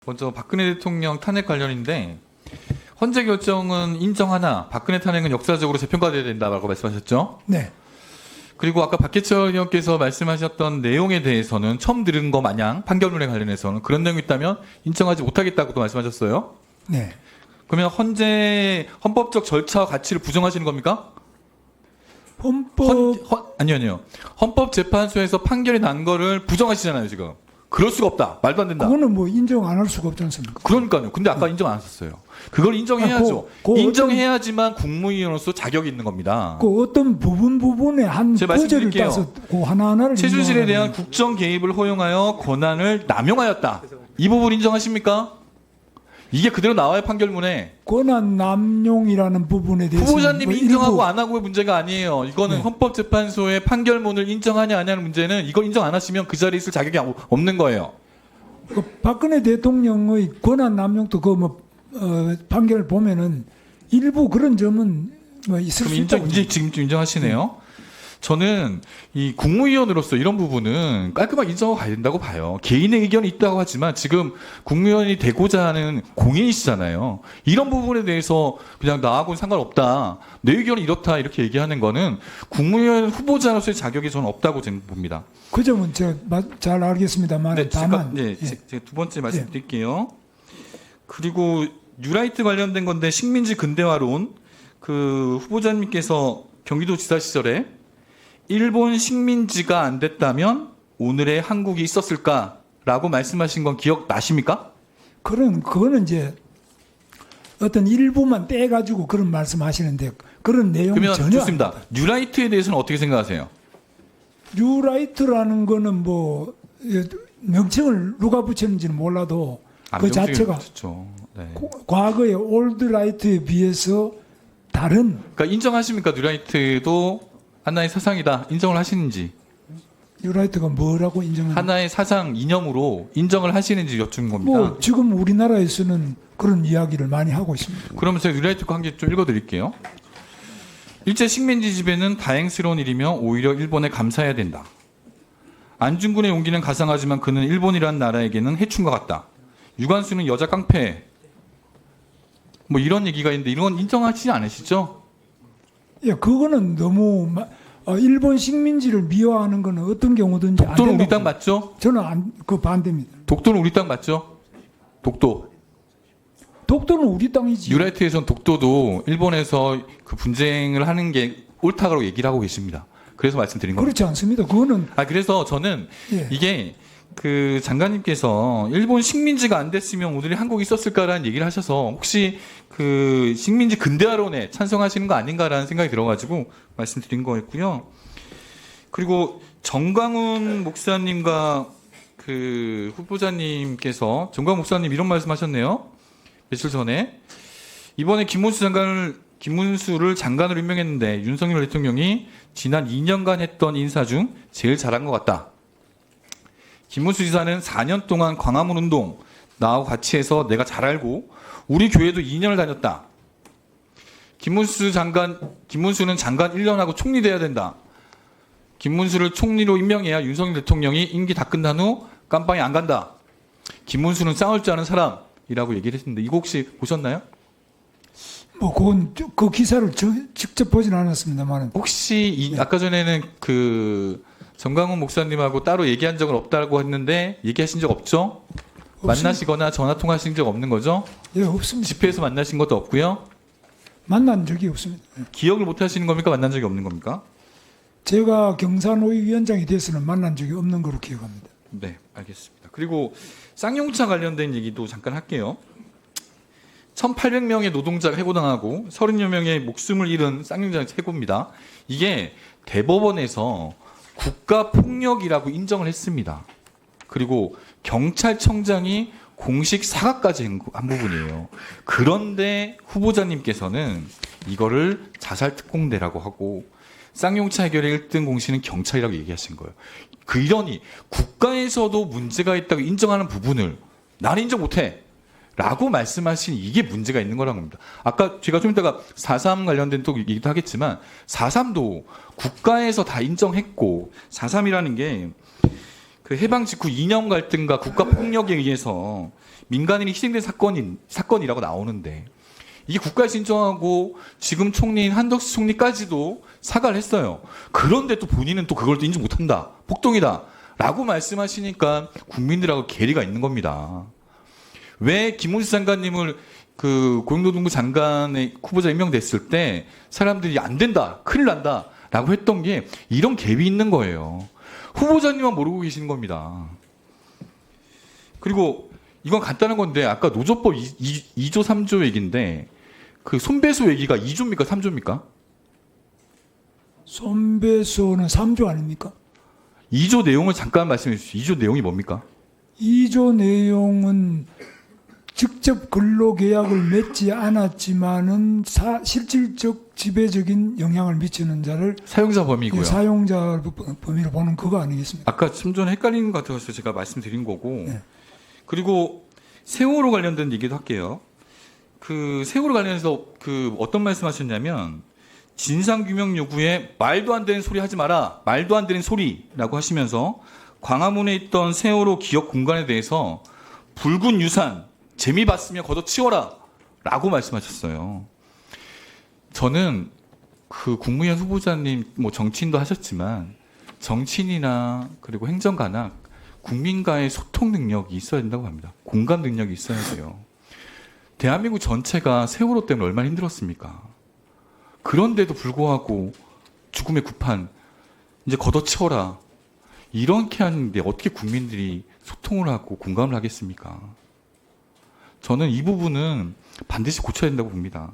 먼저 박근혜 대통령 탄핵 관련인데 헌재 결정은 인정하나 박근혜 탄핵은 역사적으로 재평가돼야 된다라고 말씀하셨죠? 네. 그리고 아까 박해철 의원께서 말씀하셨던 내용에 대해서는 처음 들은 거 마냥 판결문에 관련해서는 그런 내용이 있다면 인정하지 못하겠다고도 말씀하셨어요? 네. 그러면 헌법적 절차와 가치를 부정하시는 겁니까? 아니요. 헌법재판소에서 판결이 난 거를 부정하시잖아요, 지금. 그럴 수가 없다. 말도 안 된다. 그거는 뭐 인정 안 할 수가 없지 않습니까? 그러니까요. 근데 아까 인정 안 하셨어요. 그걸 인정해야죠. 인정해야지만 국무위원으로서 자격이 있는 겁니다. 그 어떤 부분에 한 제가 구절을 말씀드릴게요. 따서 그 하나하나를 최순실에 대한 인정하라는 국정 개입을 허용하여 권한을 남용하였다. 이 부분 인정하십니까? 이게 그대로 나와요, 판결문에. 권한 남용이라는 부분에 대해서 후보자님이 인정하고 안 하고의 문제가 아니에요. 이거는 네. 헌법재판소의 판결문을 인정하냐 안 하냐는 문제는 이걸 인정 안 하시면 그 자리에 있을 자격이 없는 거예요. 그 박근혜 대통령의 권한 남용도 판결을 보면은 일부 그런 점은 뭐 있을 그럼 수 있다고. 이제 지금 좀 인정하시네요. 저는 이 국무위원으로서 이런 부분은 깔끔하게 인정하고 가야 된다고 봐요. 개인의 의견이 있다고 하지만 지금 국무위원이 되고자 하는 공인이시잖아요. 이런 부분에 대해서 그냥 나하고는 상관없다. 내 의견이 이렇다 이렇게 얘기하는 거는 국무위원 후보자로서의 자격이 저는 없다고 저는 봅니다. 그 점은 제가 잘 알겠습니다만 네, 다만 제가 두 번째 말씀드릴게요. 그리고 뉴라이트 관련된 건데 식민지 근대화론 그 후보자님께서 경기도지사 시절에 일본 식민지가 안 됐다면 오늘의 한국이 있었을까라고 말씀하신 건 기억나십니까? 그거는 이제 어떤 일부만 떼가지고 그런 말씀하시는데 그런 내용은 그러면 전혀 좋습니다. 아닙니다. 뉴라이트에 대해서는 어떻게 생각하세요? 뉴라이트라는 거는 뭐 명칭을 누가 붙였는지는 몰라도 그 자체가 그렇죠. 네. 과거의 올드라이트에 비해서 다른 그러니까 인정하십니까? 뉴라이트도 하나의 사상이다. 인정을 하시는지 뉴라이트가 뭐라고 인정하는 하나의 사상 이념으로 인정을 하시는지 여쭙는 겁니다. 뭐 지금 우리나라에서는 그런 이야기를 많이 하고 있습니다. 그러면 제가 뉴라이트 거 한 개 좀 읽어드릴게요. 일제 식민지 지배는 다행스러운 일이며 오히려 일본에 감사해야 된다. 안중근의 용기는 가상하지만 그는 일본이라는 나라에게는 해충과 같다. 유관수는 여자 깡패. 뭐 이런 얘기가 있는데 이런 건 인정하시지 않으시죠? 예, 그거는 너무 일본 식민지를 미화하는 거는 어떤 경우든지 안 독도는 우리 된다고 땅 맞죠? 저는 그 반대입니다. 독도는 우리 땅 맞죠? 독도는 우리 땅이지. 뉴라이트에서는 독도도 일본에서 그 분쟁을 하는 게 옳다고 얘기를 하고 계십니다. 그래서 말씀드린 겁니다. 그렇지 않습니다. 그거는 그래서 저는 예. 이게 그 장관님께서 일본 식민지가 안 됐으면 오늘의 한국이 있었을까라는 얘기를 하셔서 혹시 그 식민지 근대화론에 찬성하시는 거 아닌가라는 생각이 들어가지고 말씀드린 거였고요. 그리고 정광훈 목사님과 그 후보자님께서 정광훈 목사님 이런 말씀하셨네요. 며칠 전에 이번에 김문수를 장관으로 임명했는데 윤석열 대통령이 지난 2년간 했던 인사 중 제일 잘한 것 같다. 김문수 지사는 4년 동안 광화문 운동 나하고 같이 해서 내가 잘 알고 우리 교회도 2년을 다녔다. 김문수는 장관 1년하고 총리 돼야 된다. 김문수를 총리로 임명해야 윤석열 대통령이 임기 다 끝난 후 깜빵에 안 간다. 김문수는 싸울 줄 아는 사람이라고 얘기를 했는데 이거 혹시 보셨나요? 뭐 그건 그 기사를 직접 보진 않았습니다만 혹시 아까 전에는 그 정광훈 목사님하고 따로 얘기한 적은 없다고 했는데 얘기하신 적 없죠? 만나시거나 전화 통화하신 적 없는 거죠? 예, 없습니다. 집회에서 만나신 것도 없고요. 만난 적이 없습니다. 기억을 못 하시는 겁니까? 만난 적이 없는 겁니까? 제가 경사노위 위원장이 돼서는 만난 적이 없는 걸로 기억합니다. 네, 알겠습니다. 그리고 쌍용차 관련된 얘기도 잠깐 할게요. 1,800명의 노동자가 해고당하고 30여 명의 목숨을 잃은 쌍용차 해고입니다. 이게 대법원에서 국가폭력이라고 인정을 했습니다. 그리고 경찰청장이 공식 사과까지 한 부분이에요. 그런데 후보자님께서는 이거를 자살특공대라고 하고 쌍용차 해결의 1등 공신은 경찰이라고 얘기하신 거예요. 그 이러니 국가에서도 문제가 있다고 인정하는 부분을 나는 인정 못해 라고 말씀하신 이게 문제가 있는 거라는 겁니다. 아까 제가 좀 이따가 4.3 관련된 또 얘기도 하겠지만 4.3도 국가에서 다 인정했고 4.3이라는 게 그 해방 직후 이념 갈등과 국가 폭력에 의해서 민간인이 희생된 사건이라고 나오는데 이게 국가에서 인정하고 지금 총리인 한덕수 총리까지도 사과를 했어요. 그런데 또 본인은 또 그걸 또 인정 못한다. 폭동이다. 라고 말씀하시니까 국민들하고 괴리가 있는 겁니다. 왜 김문수 장관님을 그 고용노동부 장관의 후보자 임명됐을 때 사람들이 안 된다, 큰일 난다 라고 했던 게 이런 갭이 있는 거예요. 후보자님만 모르고 계시는 겁니다. 그리고 이건 간단한 건데 아까 노조법 2조 3조 얘기인데 그 손배소 얘기가 2조입니까 3조입니까? 손배소는 3조 아닙니까? 2조 내용을 잠깐 말씀해 주시죠. 2조 내용이 뭡니까? 2조 내용은 직접 근로계약을 맺지 않았지만은 실질적 지배적인 영향을 미치는 자를 사용자 범위고요. 사용자 범위로 보는 그거 아니겠습니까? 아까 좀 전에 헷갈리는 것 같아서 제가 말씀드린 거고. 네. 그리고 세월호 관련된 얘기도 할게요. 그 세월호 관련해서 그 어떤 말씀하셨냐면 진상규명 요구에 말도 안 되는 소리 하지 마라. 말도 안 되는 소리라고 하시면서 광화문에 있던 세월호 기억 공간에 대해서 붉은 유산 재미 봤으면 걷어치워라 라고 말씀하셨어요. 저는 그 국무위원 후보자님 뭐 정치인도 하셨지만 정치인이나 그리고 행정가나 국민과의 소통 능력이 있어야 된다고 합니다. 공감 능력이 있어야 돼요. 대한민국 전체가 세월호 때문에 얼마나 힘들었습니까? 그런데도 불구하고 죽음의 구판 이제 걷어치워라 이렇게 하는데 어떻게 국민들이 소통을 하고 공감을 하겠습니까? 저는 이 부분은 반드시 고쳐야 된다고 봅니다.